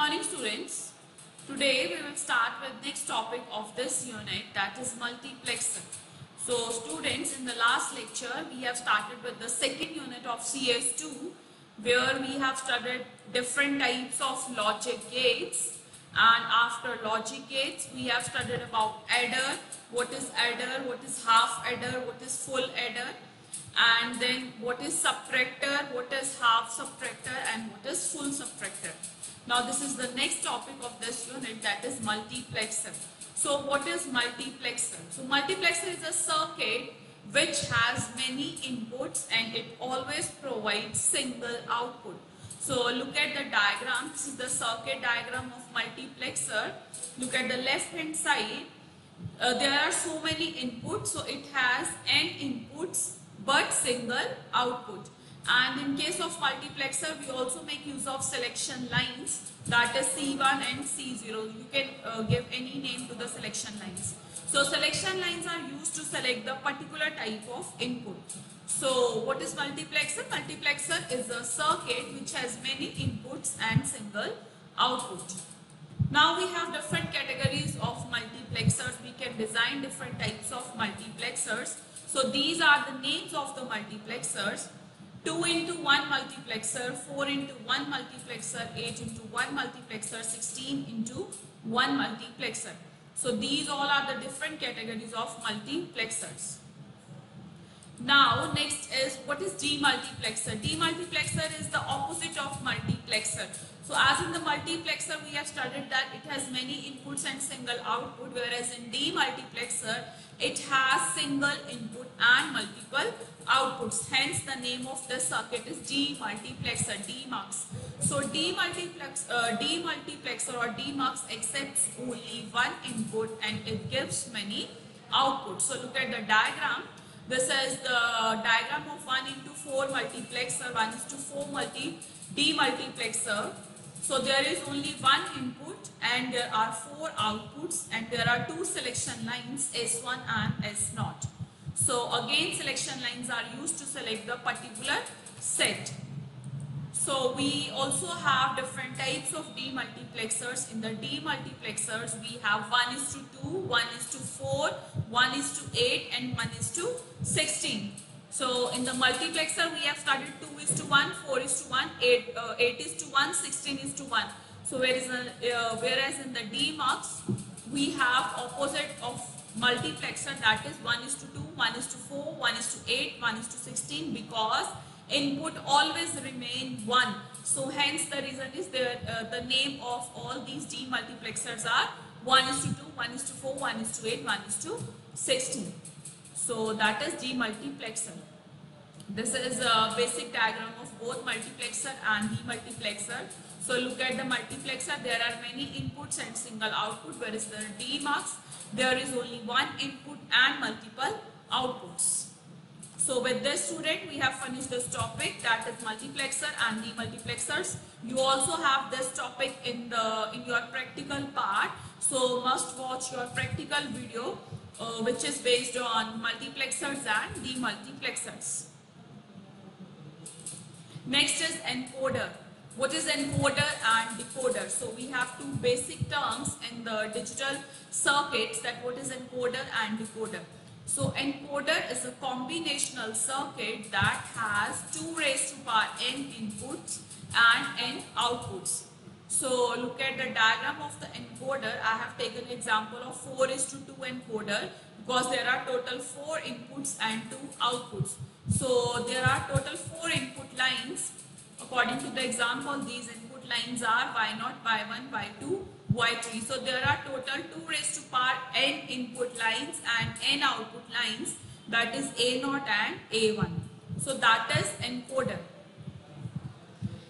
morning, students. Today we will start with next topic of this unit, that is multiplexer. So students, in the last lecture we have started with the second unit of CS2, where we have studied different types of logic gates, and after logic gates we have studied about adder, what is half adder, what is full adder, and then what is subtractor, what is half subtractor, and what is full subtractor. Now this is the next topic of this unit, that is multiplexer. So what is multiplexer? So multiplexer is a circuit which has many inputs and it always provides single output. So look at the diagram. This is the circuit diagram of multiplexer. Look at the left hand side. There are so many inputs, so it has n inputs but single output. And in case of multiplexer, we also make use of selection lines, that is C1 and C0. You can give any name to the selection lines. So selection lines are used to select the particular type of input. So what is multiplexer? Multiplexer is a circuit which has many inputs and single output. Now we have different categories of multiplexers. We can design different types of multiplexers. So these are the names of the multiplexers: 2 into 1 multiplexer, 4 into 1 multiplexer, 8 into 1 multiplexer, 16 into 1 multiplexer. So these all are the different categories of multiplexers. Now next is, what is demultiplexer? Demultiplexer is the opposite of multiplexer. So as in the multiplexer we have studied that it has many inputs and single output, whereas in demultiplexer it has single input and multiple outputs. Hence the name of the circuit is demultiplexer, demux. So demultiplexer or demux accepts only one input and it gives many outputs. So look at the diagram. This is the diagram of 1 into 4 multiplexer, 1 is to 4 demultiplexer. So there is only one input and there are 4 outputs, and there are 2 selection lines, S1 and S0. So again selection lines are used to select the particular set. So we also have different types of demultiplexers. In the demultiplexers we have 1 is to 2, 1 is to 4, 1 is to 8 and 1 is to 16. So in the multiplexer we have studied 2 is to 1, 4 is to 1, 8 is to 1, 16 is to 1. So whereas in the demux we have opposite of multiplexer, that is 1 is to 2, 1 is to 4, 1 is to 8, 1 is to 16, because input always remain 1. So hence the reason is the name of all these demultiplexers are 1 is to 2, 1 is to 4, 1 is to 8, 1 is to 16. So that is demultiplexer. This is a basic diagram of both multiplexer and demultiplexer. So look at the multiplexer, there are many inputs and single output, whereas the demux there is only one input and multiple outputs. So with this, student, we have finished this topic, that is multiplexer and demultiplexers. You also have this topic in your practical part. So must watch your practical video which is based on multiplexers and demultiplexers. Next is encoder. What is encoder and decoder? So we have two basic terms in the digital circuits, that what is encoder and decoder. So encoder is a combinational circuit that has 2 raised to power n inputs and n outputs. So look at the diagram of the encoder. I have taken example of 4 is to 2 encoder because there are total 4 inputs and 2 outputs. So there are total 4 input lines. According to the example, these input lines are Y0, Y1, Y2, Y3. So there are total 2 raised to power n input lines and n output lines, that is A0 and A1. So that is encoder.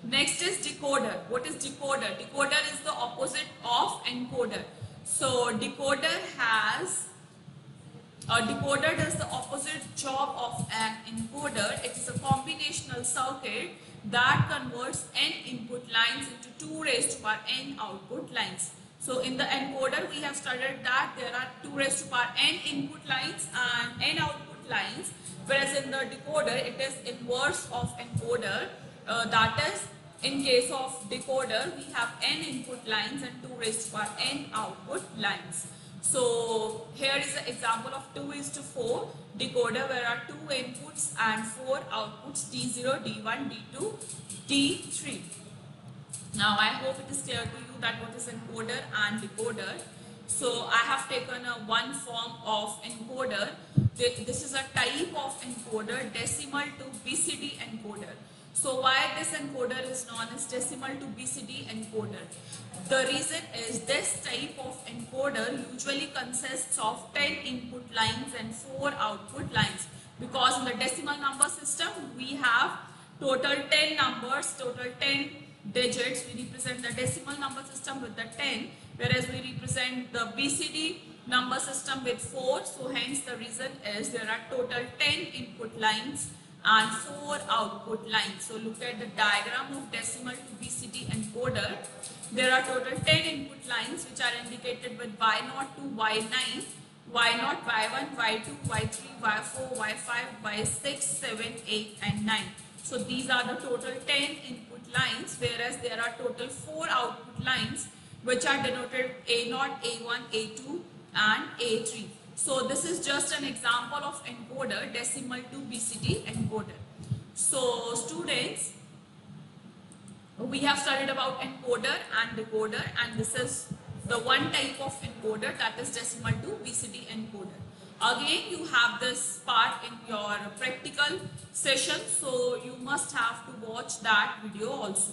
Next is decoder. What is decoder? Decoder is the opposite of encoder. So decoder does the opposite job of an encoder. It is a combinational circuit that converts n input lines into 2 raised to power n output lines. So in the encoder we have studied that there are 2 raised to power n input lines and n output lines, whereas in the decoder it is inverse of encoder, that is In case of decoder, we have n input lines and 2 raised to power n output lines. So here is an example of 2:4 decoder where are 2 inputs and 4 outputs, D0, D1, D2, D3. Now I hope it is clear to you that what is encoder and decoder. So I have taken a one form of encoder. This is a type of encoder, decimal to BCD encoder. So why this encoder is known as decimal to BCD encoder? The reason is this type of encoder usually consists of 10 input lines and 4 output lines, because in the decimal number system we have total 10 numbers, total 10 digits. We represent the decimal number system with the 10, whereas we represent the BCD number system with 4. So hence the reason is there are total 10 input lines and 4 output lines. So look at the diagram of decimal to BCD encoder. There are total 10 input lines which are indicated with Y0 to Y9, Y0, Y1, Y2, Y3, Y4, Y5, Y6, 7, 8 and 9. So these are the total 10 input lines, whereas there are total 4 output lines which are denoted A0, A1, A2 and A3. So this is just an example of encoder, decimal to BCD encoder. So students, we have studied about encoder and decoder, and this is the one type of encoder, that is decimal to BCD encoder. Again, you have this part in your practical session, so you must have to watch that video also.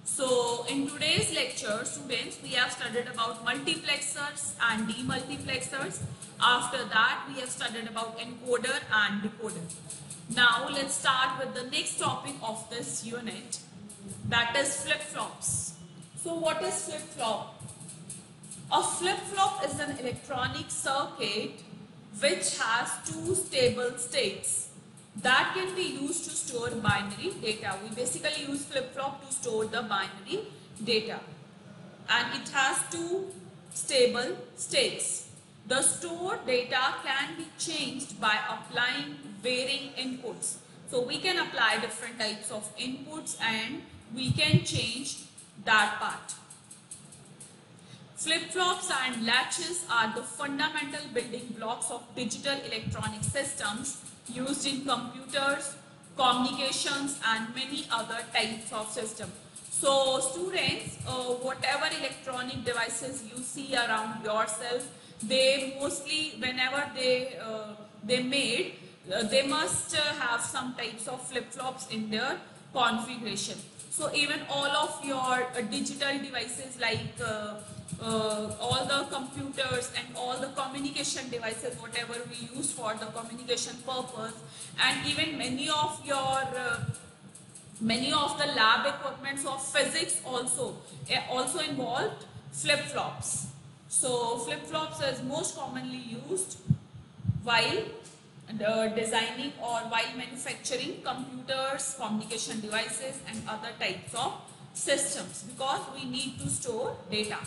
So in today's lecture, students, we have studied about multiplexers and demultiplexers. After that, we have studied about encoder and decoder. Now let's start with the next topic of this unit, that is flip-flops. So what is flip-flop? A flip-flop is an electronic circuit which has 2 stable states that can be used to store binary data. We basically use flip-flop to store the binary data, and it has 2 stable states. The stored data can be changed by applying varying inputs. So we can apply different types of inputs and we can change that part. Flip-flops and latches are the fundamental building blocks of digital electronic systems used in computers, communications and many other types of systems. So students, whatever electronic devices you see around yourself, they mostly, whenever they made, they must have some types of flip-flops in their configuration. So even all of your digital devices like all the computers and all the communication devices, whatever we use for the communication purpose, and even many of the lab equipments of physics also involved flip-flops. So flip-flops is most commonly used while designing or while manufacturing computers, communication devices and other types of systems, because we need to store data.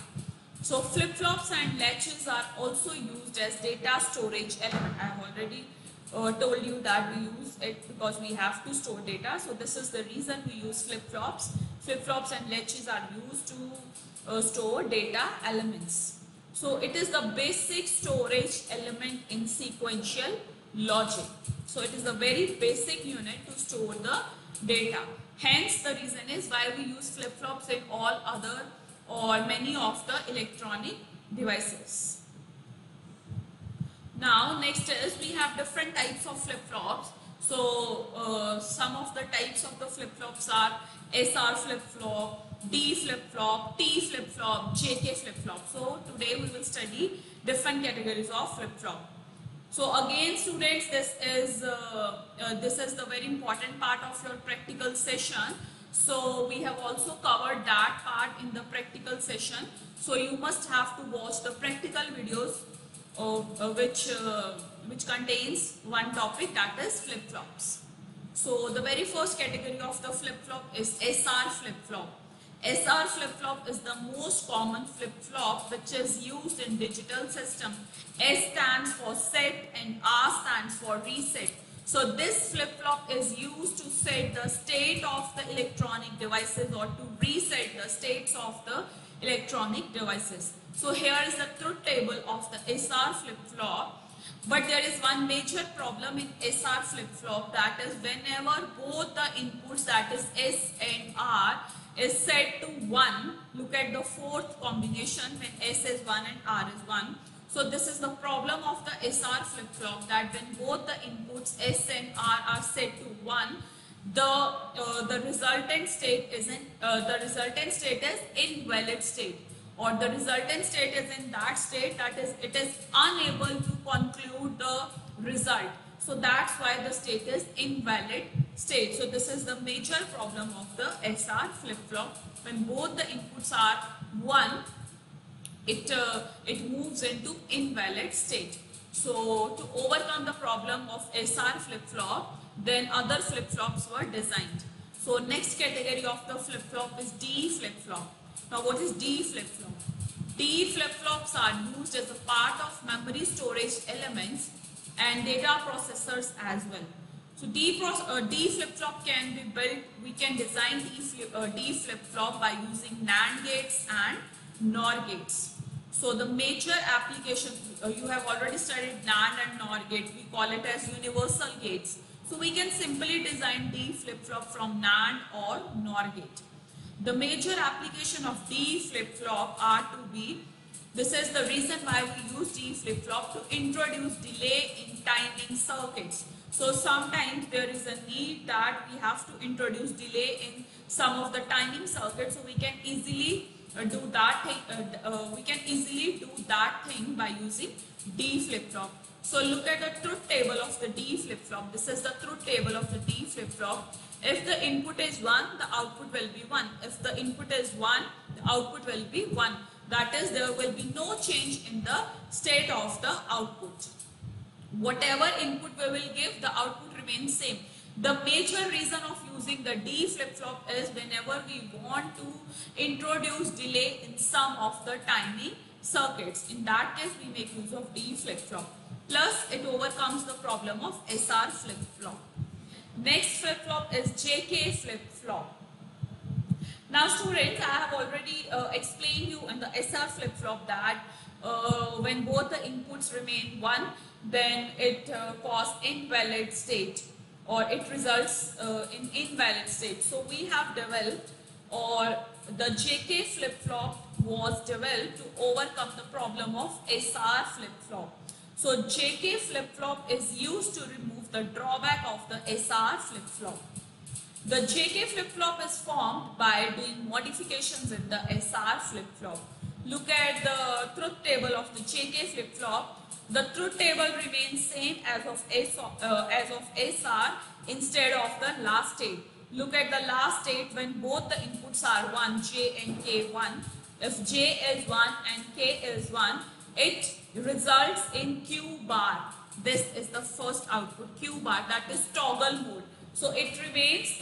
So flip-flops and latches are also used as data storage element. I have already told you that we use it because we have to store data. So this is the reason we use flip-flops. Flip-flops and latches are used to store data elements. So it is the basic storage element in sequential logic. So it is a very basic unit to store the data. Hence the reason is why we use flip-flops in all other or many of the electronic devices. Now next is we have different types of flip-flops. So some of the types of the flip-flops are SR flip-flop, D flip-flop, T flip-flop, JK flip-flop. So today we will study different categories of flip-flop. So again students, this is the very important part of your practical session. So we have also covered that part in the practical session. So you must have to watch the practical videos which contains one topic, that is flip-flops. So the very first category of the flip-flop is SR flip-flop. SR flip-flop is the most common flip-flop which is used in digital system. S stands for set and R stands for reset. So this flip-flop is used to set the state of the electronic devices or to reset the states of the electronic devices. So here is the truth table of the SR flip-flop. But there is one major problem in SR flip-flop, that is whenever both the inputs, that is S and R, is set to 1, look at the fourth combination when S is 1 and R is 1. So this is the problem of the SR flip-flop, that when both the inputs S and R are set to 1, the resultant state is invalid state, or the resultant state is in that state that is it is unable to conclude the result. So that's why the state is invalid state. So this is the major problem of the SR flip-flop. When both the inputs are 1, it moves into invalid state. So to overcome the problem of SR flip-flop, then other flip-flops were designed. So next category of the flip-flop is D flip-flop. Now what is D flip-flop? D flip-flops are used as a part of memory storage elements and data processors as well. So D flip-flop can be built, we can design D flip-flop by using NAND gates and NOR gates. So the major application, you have already studied NAND and NOR gate, we call it as universal gates. So we can simply design D flip-flop from NAND or NOR gate. The major application of D flip-flop are to be, this is the reason why we use D flip-flop, to introduce delay in timing circuits. So sometimes there is a need that we have to introduce delay in some of the timing circuits, so we can easily do that thing by using D flip-flop. So look at the truth table of the D flip-flop. This is the truth table of the D flip-flop. If the input is 1, the output will be 1. If the input is 1, the output will be 1. That is, there will be no change in the state of the output. Whatever input we will give, the output remains same. The major reason of using the D flip-flop is whenever we want to introduce delay in some of the timing circuits. In that case, we make use of D flip-flop. Plus, it overcomes the problem of SR flip-flop. Next flip-flop is JK flip-flop. Now students, I have already explained you in the SR flip-flop that when both the inputs remain 1, then it causes invalid state, or it results in invalid state. So we have developed, or the JK flip-flop was developed to overcome the problem of SR flip-flop. So JK flip-flop is used to remove the drawback of the SR flip-flop. The JK flip-flop is formed by doing modifications in the SR flip-flop. Look at the truth table of the JK flip-flop. The truth table remains same as of SR instead of the last state. Look at the last state when both the inputs are 1, J and K1. If J is 1 and K is 1, it results in Q bar. This is the first output, Q bar, that is toggle mode. So it remains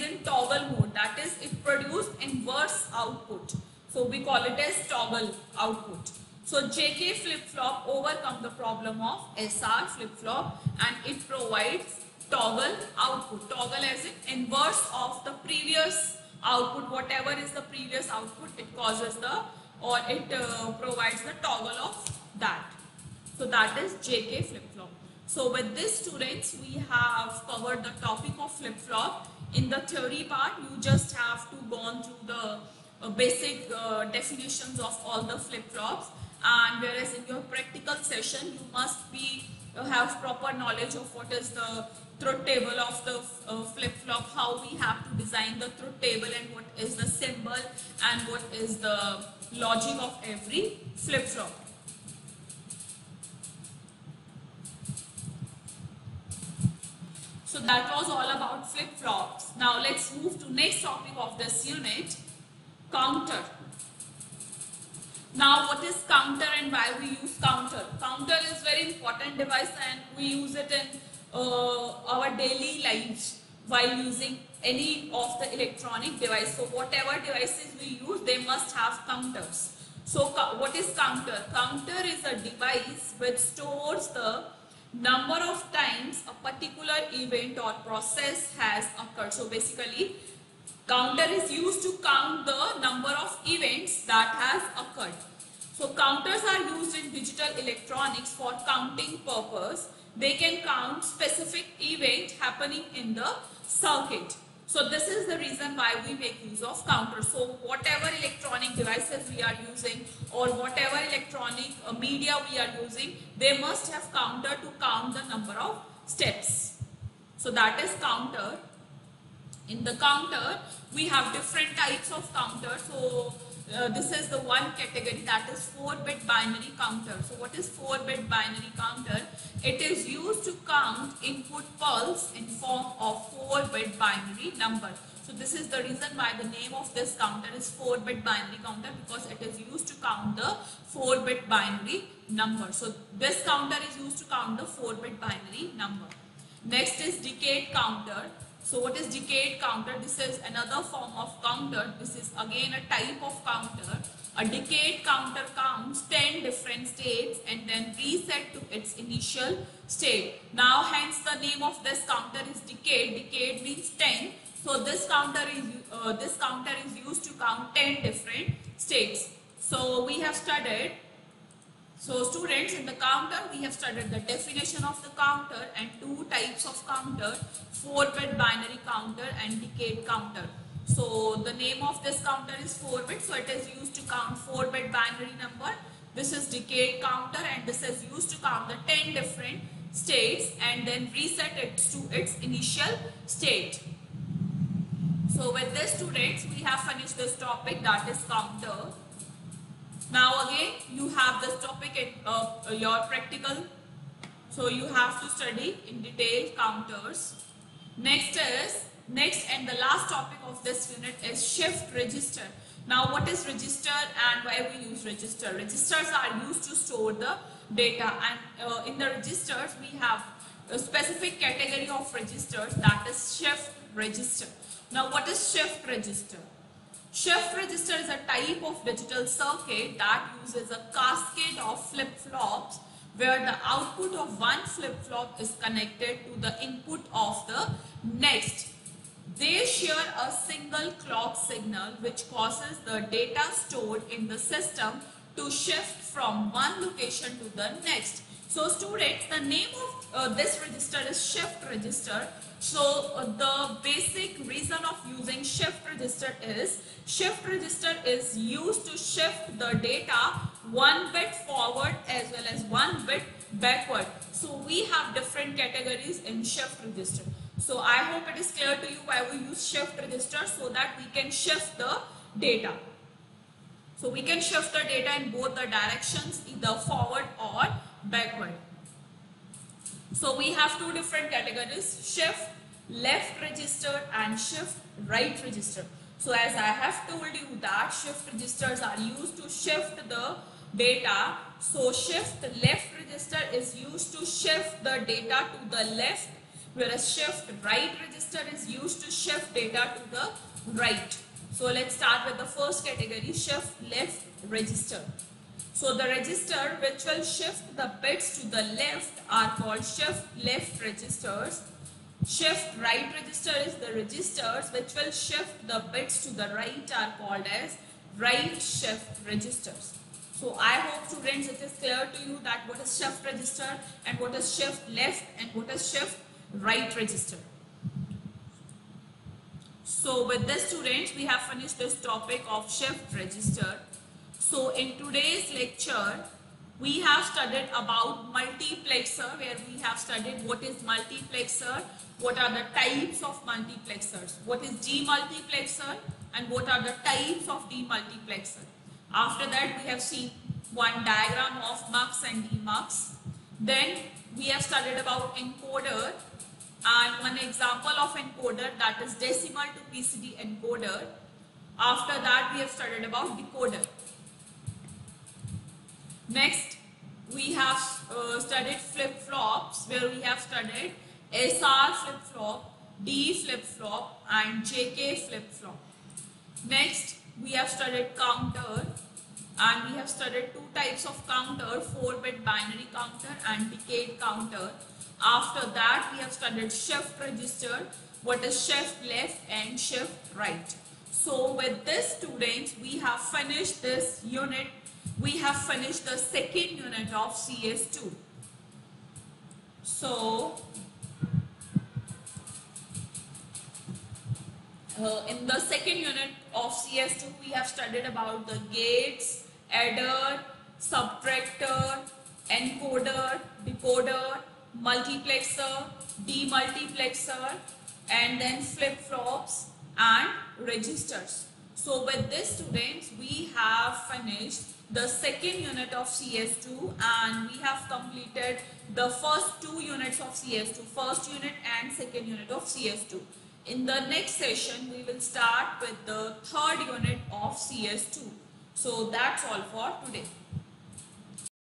in toggle mode, that is, it produces inverse output. So we call it as toggle output. So JK flip-flop overcome the problem of SR flip-flop and it provides toggle output. Toggle as in inverse of the previous output, whatever is the previous output, it causes the, or it provides the toggle of that. So that is JK flip-flop. So with this students, we have covered the topic of flip-flop. In the theory part, you just have to go on through the basic definitions of all the flip-flops, and whereas in your practical session, you must be have proper knowledge of what is the truth table of the flip-flop, how we have to design the truth table, and what is the symbol and what is the logic of every flip-flop. So that was all about flip-flops. Now let's move to next topic of this unit, counter. Now what is counter and why we use counter? Counter is very important device and we use it in our daily lives while using any of the electronic device. So whatever devices we use, they must have counters. So what is counter? Counter is a device which stores the number of times a particular event or process has occurred. So basically, counter is used to count the number of events that has occurred. So counters are used in digital electronics for counting purpose. They can count specific event happening in the circuit. So this is the reason why we make use of counters. So whatever electronic devices we are using or whatever electronic media we are using, they must have counter to count the number of steps. So that is counter. In the counter, we have different types of counter. So this is the one category, that is 4-bit binary counter. So what is 4-bit binary counter? It is used to count input pulse in form of 4-bit binary number. So this is the reason why the name of this counter is 4-bit binary counter, because it is used to count the 4-bit binary number. So this counter is used to count the 4-bit binary number. Next is decade counter. So what is decade counter? This is another form of counter. This is again a type of counter. A decade counter counts 10 different states and then reset to its initial state. Now hence the name of this counter is decade. Decade means 10. So this counter is used to count 10 different states. So we have studied. So students, in the counter we have studied the definition of the counter and two types of counter, 4-bit binary counter and decade counter. So the name of this counter is 4-bit, so it is used to count 4-bit binary number. This is decade counter and this is used to count the 10 different states and then reset it to its initial state. So with this students, we have finished this topic, that is counter. Now again you have this topic in your practical, so you have to study in detail counters. Next and the last topic of this unit is shift register. Now what is register and why we use register? Registers are used to store the data, and in the registers we have a specific category of registers, that is shift register. Now what is shift register? Shift register is a type of digital circuit that uses a cascade of flip-flops where the output of one flip-flop is connected to the input of the next. They share a single clock signal which causes the data stored in the system to shift from one location to the next. So students, the name of this register is shift register. So the basic reason of using shift register is used to shift the data one bit forward as well as one bit backward. So we have different categories in shift register. So I hope it is clear to you why we use shift register, so that we can shift the data. So we can shift the data in both the directions, either forward or backward. So we have two different categories, shift left register and shift right register. So as I have told you that shift registers are used to shift the data. So shift left register is used to shift the data to the left, whereas shift right register is used to shift data to the right. So let's start with the first category, shift left register. So the register which will shift the bits to the left are called shift left registers. Shift right register is the registers which will shift the bits to the right are called as right shift registers. So I hope students it is clear to you that what is shift register and what is shift left and what is shift right register. So with this students, we have finished this topic of shift register. So in today's lecture, we have studied about multiplexer, where we have studied what is multiplexer, what are the types of multiplexers, what is demultiplexer and what are the types of demultiplexer. After that we have seen one diagram of mux and demux. Then we have studied about encoder and one example of encoder, that is decimal to BCD encoder. After that we have studied about decoder. Next, we have studied flip-flops, where we have studied SR flip-flop, D flip-flop and JK flip-flop. Next, we have studied counter and we have studied two types of counter, 4-bit binary counter and decade counter. After that, we have studied shift register, what is shift left and shift right. So with this, students, we have finished this unit. We have finished the second unit of CS2. So in the second unit of CS2, we have studied about the gates, adder, subtractor, encoder, decoder, multiplexer, demultiplexer, and then flip-flops and registers. So with this, students, we have finished the second unit of CS2 and we have completed the first two units of CS2, first unit and second unit of CS2. In the next session, we will start with the third unit of CS2. So that's all for today.